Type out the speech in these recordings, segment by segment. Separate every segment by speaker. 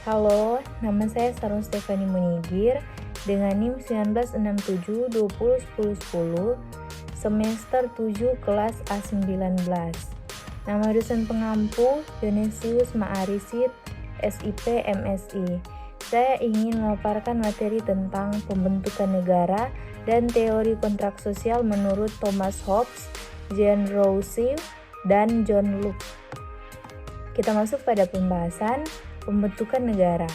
Speaker 1: Halo, nama saya Sarun Stefani Munigir dengan NIM 1967201010 semester 7 kelas A19. Nama dosen pengampu Yonesius Ma'arisid, SIP MSI. Saya ingin memaparkan materi tentang pembentukan negara dan teori kontrak sosial menurut Thomas Hobbes, Jean Rouseau, dan John Locke. Kita masuk pada pembahasan pembentukan negara.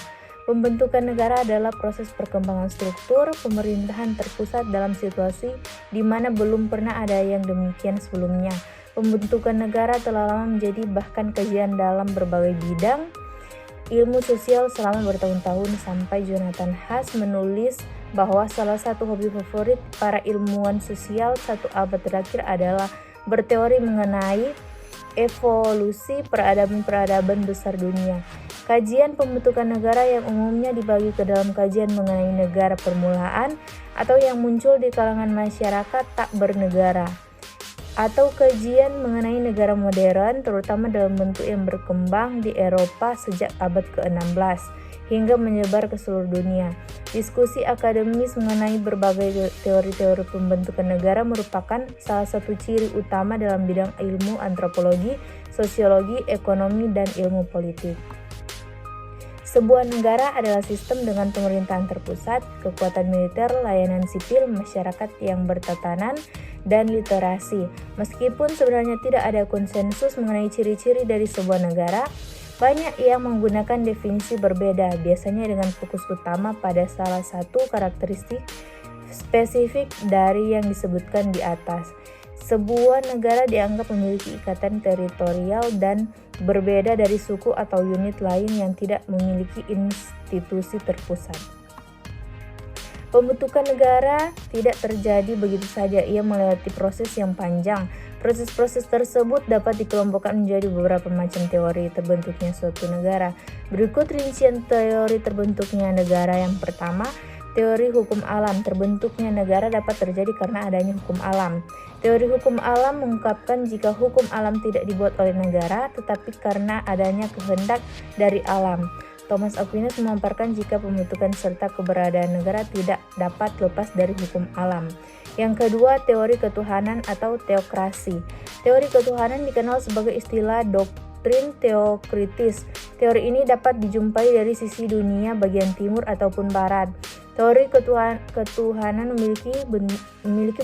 Speaker 1: Pembentukan negara adalah proses perkembangan struktur pemerintahan terpusat dalam situasi di mana belum pernah ada yang demikian sebelumnya. Pembentukan negara telah lama menjadi bahkan kajian dalam berbagai bidang ilmu sosial selama bertahun-tahun, sampai Jonathan Haidt menulis bahwa salah satu hobi favorit para ilmuwan sosial satu abad terakhir adalah berteori mengenai evolusi peradaban-peradaban besar dunia. Kajian pembentukan negara yang umumnya dibagi ke dalam kajian mengenai negara permulaan atau yang muncul di kalangan masyarakat tak bernegara, atau kajian mengenai negara modern terutama dalam bentuk yang berkembang di Eropa sejak abad ke-16 hingga menyebar ke seluruh dunia. Diskusi akademis mengenai berbagai teori-teori pembentukan negara merupakan salah satu ciri utama dalam bidang ilmu antropologi, sosiologi, ekonomi, dan ilmu politik. Sebuah negara adalah sistem dengan pemerintahan terpusat, kekuatan militer, layanan sipil, masyarakat yang bertatanan, dan literasi. Meskipun sebenarnya tidak ada konsensus mengenai ciri-ciri dari sebuah negara, banyak yang menggunakan definisi berbeda, biasanya dengan fokus utama pada salah satu karakteristik spesifik dari yang disebutkan di atas. Sebuah negara dianggap memiliki ikatan teritorial dan berbeda dari suku atau unit lain yang tidak memiliki institusi terpusat. Pembentukan negara tidak terjadi begitu saja, ia melewati proses yang panjang. Proses-proses tersebut dapat dikelompokkan menjadi beberapa macam teori terbentuknya suatu negara. Berikut rincian teori terbentuknya negara. Yang pertama, teori hukum alam. Terbentuknya negara dapat terjadi karena adanya hukum alam. Teori hukum alam mengungkapkan jika hukum alam tidak dibuat oleh negara, tetapi karena adanya kehendak dari alam. Thomas Aquinas memaparkan jika pembentukan serta keberadaan negara tidak dapat lepas dari hukum alam. Yang kedua, teori ketuhanan atau teokrasi. Teori ketuhanan dikenal sebagai istilah doktrin teokritis. Teori ini dapat dijumpai dari sisi dunia bagian timur ataupun barat. Teori ketuhanan memiliki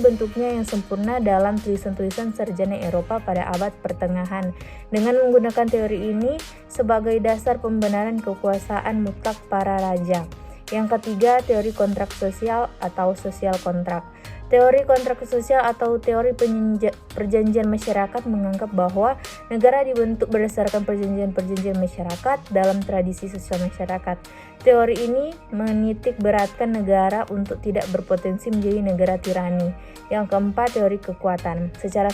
Speaker 1: bentuknya yang sempurna dalam tulisan-tulisan sarjana Eropa pada abad pertengahan. Dengan menggunakan teori ini sebagai dasar pembenaran kekuasaan mutlak para raja. Yang ketiga, teori kontrak sosial atau sosial kontrak. Teori kontrak sosial atau teori perjanjian masyarakat menganggap bahwa negara dibentuk berdasarkan perjanjian-perjanjian masyarakat dalam tradisi sosial masyarakat. Teori ini menitik beratkan negara untuk tidak berpotensi menjadi negara tirani. Yang keempat, teori kekuatan. Secara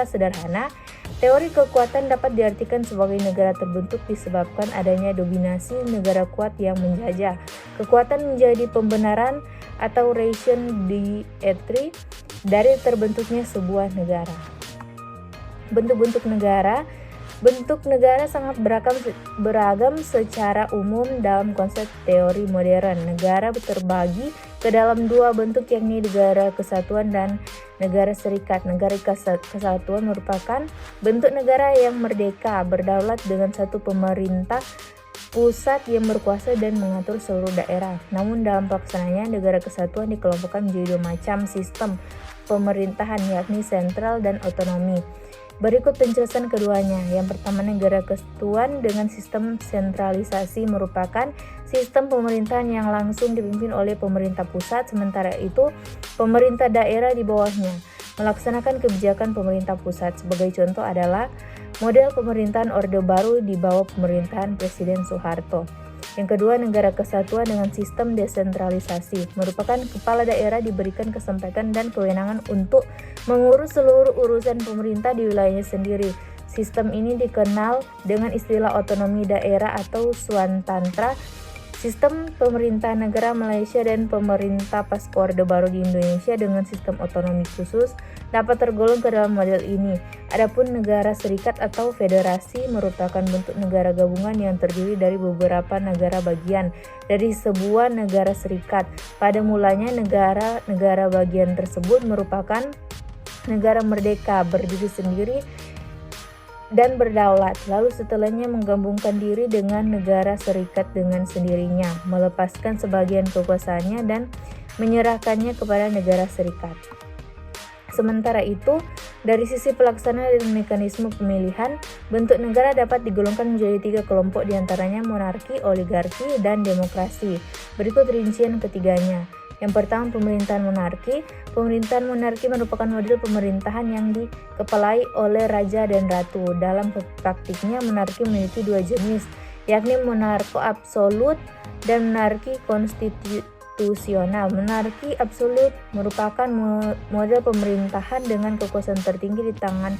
Speaker 1: sederhana, teori kekuatan dapat diartikan sebagai negara terbentuk disebabkan adanya dominasi negara kuat yang menjajah. Kekuatan menjadi pembenaran atau raison d'être dari terbentuknya sebuah negara. Bentuk-bentuk negara. Bentuk negara sangat beragam secara umum dalam konsep teori modern. Negara terbagi ke dalam dua bentuk, yakni negara kesatuan dan negara serikat. Negara kesatuan merupakan bentuk negara yang merdeka, berdaulat dengan satu pemerintah pusat yang berkuasa dan mengatur seluruh daerah. Namun dalam pelaksanaannya, negara kesatuan dikelompokkan menjadi dua macam sistem pemerintahan, yakni sentral dan otonomi. Berikut penjelasan keduanya. Yang pertama, negara kesatuan dengan sistem sentralisasi merupakan sistem pemerintahan yang langsung dipimpin oleh pemerintah pusat, sementara itu pemerintah daerah di bawahnya melaksanakan kebijakan pemerintah pusat. Sebagai contoh adalah model pemerintahan Orde Baru di bawah pemerintahan Presiden Soeharto. Yang kedua, negara kesatuan dengan sistem desentralisasi merupakan kepala daerah diberikan kesempatan dan kewenangan untuk mengurus seluruh urusan pemerintah di wilayahnya sendiri. Sistem ini dikenal dengan istilah otonomi daerah atau swantantra. Sistem pemerintah negara Malaysia dan pemerintah pasca Orde Baru di Indonesia dengan sistem otonomi khusus dapat tergolong ke dalam model ini. Adapun negara serikat atau federasi merupakan bentuk negara gabungan yang terdiri dari beberapa negara bagian dari sebuah negara serikat. Pada mulanya negara bagian tersebut merupakan negara merdeka, berdiri sendiri dan berdaulat, lalu setelahnya menggabungkan diri dengan negara serikat dengan sendirinya, melepaskan sebagian kekuasaannya dan menyerahkannya kepada negara serikat. Sementara itu, dari sisi pelaksanaan dan mekanisme pemilihan, bentuk negara dapat digolongkan menjadi 3 kelompok, diantaranya monarki, oligarki, dan demokrasi. Berikut rincian ketiganya. Yang pertama, pemerintahan monarki. Pemerintahan monarki merupakan model pemerintahan yang dikepalai oleh raja dan ratu. Dalam praktiknya, monarki memiliki 2 jenis, yakni monarki absolut dan monarki konstitusional. Monarki absolut merupakan model pemerintahan dengan kekuasaan tertinggi di tangan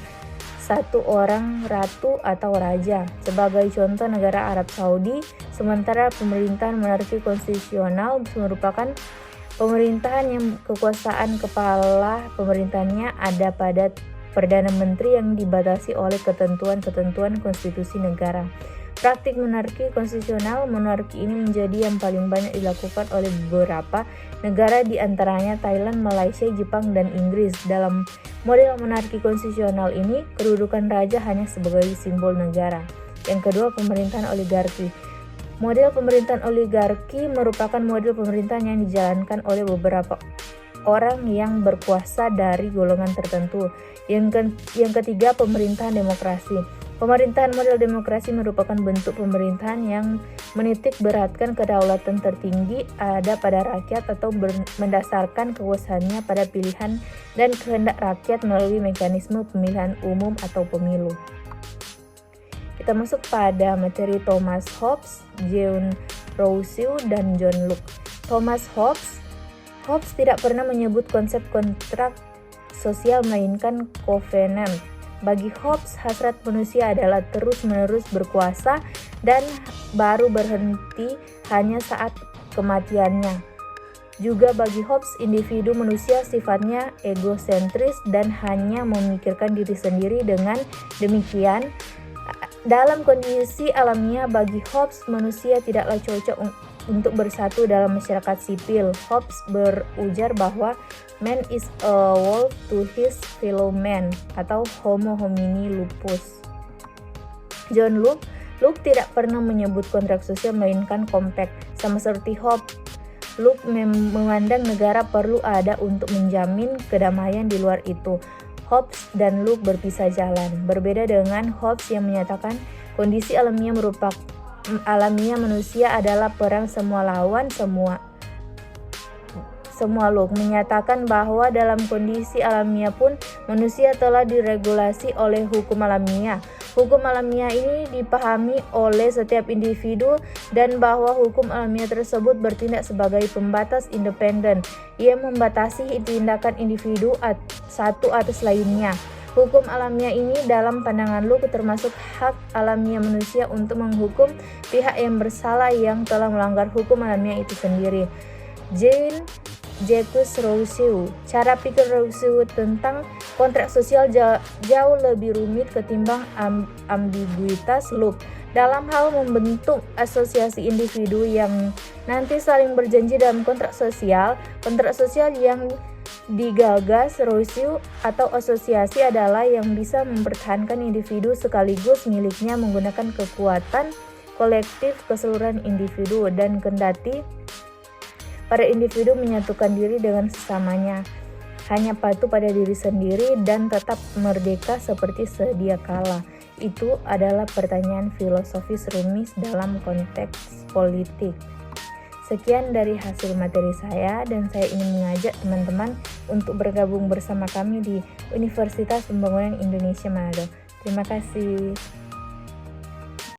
Speaker 1: satu orang ratu atau raja. Sebagai contoh negara Arab Saudi, sementara pemerintahan monarki konstitusional merupakan pemerintahan yang kekuasaan kepala pemerintahannya ada pada Perdana Menteri yang dibatasi oleh ketentuan-ketentuan konstitusi negara. Praktik monarki konstitusional, monarki ini menjadi yang paling banyak dilakukan oleh beberapa negara, di antaranya Thailand, Malaysia, Jepang, dan Inggris. Dalam model monarki konstitusional ini, kedudukan raja hanya sebagai simbol negara. Yang kedua, pemerintahan oligarki. Model pemerintahan oligarki merupakan model pemerintahan yang dijalankan oleh beberapa orang yang berkuasa dari golongan tertentu. Yang ketiga, pemerintahan demokrasi. Pemerintahan model demokrasi merupakan bentuk pemerintahan yang menitik beratkan kedaulatan tertinggi ada pada rakyat atau mendasarkan kekuasaannya pada pilihan dan kehendak rakyat melalui mekanisme pemilihan umum atau pemilu. Kita masuk pada materi Thomas Hobbes, John Rousseau, dan John Locke. Thomas Hobbes tidak pernah menyebut konsep kontrak sosial melainkan covenant. Bagi Hobbes, hasrat manusia adalah terus-menerus berkuasa dan baru berhenti hanya saat kematiannya. Juga bagi Hobbes, individu manusia sifatnya egosentris dan hanya memikirkan diri sendiri. Dengan demikian, dalam kondisi alamiah bagi Hobbes, manusia tidaklah cocok untuk bersatu dalam masyarakat sipil. Hobbes berujar bahwa man is a wolf to his fellow man atau homo homini lupus. John Locke tidak pernah menyebut kontrak sosial melainkan compact. Sama seperti Hobbes, Locke memandang negara perlu ada untuk menjamin kedamaian di luar itu. Hobbes dan Locke berpisah jalan. Berbeda dengan Hobbes yang menyatakan kondisi alamiah manusia adalah perang semua lawan semua. Locke menyatakan bahwa dalam kondisi alamiah pun manusia telah diregulasi oleh hukum alamiah. Hukum alamiah ini dipahami oleh setiap individu dan bahwa hukum alamiah tersebut bertindak sebagai pembatas independen. Ia membatasi tindakan individu satu atas lainnya. Hukum alamiah ini dalam pandangan Locke termasuk hak alamiah manusia untuk menghukum pihak yang bersalah yang telah melanggar hukum alamiah itu sendiri. Jacques Rousseau. Cara pikir Rousseau tentang kontrak sosial jauh lebih rumit ketimbang ambiguitas Locke. Dalam hal membentuk asosiasi individu yang nanti saling berjanji dalam kontrak sosial yang digagas Rousseau atau asosiasi adalah yang bisa mempertahankan individu sekaligus miliknya menggunakan kekuatan kolektif keseluruhan individu, dan kendati para individu menyatukan diri dengan sesamanya, hanya patuh pada diri sendiri dan tetap merdeka seperti sedia kala. Itu adalah pertanyaan filosofis rumis dalam konteks politik. Sekian dari hasil materi saya, dan saya ingin mengajak teman-teman untuk bergabung bersama kami di Universitas Pembangunan Indonesia Manado. Terima kasih.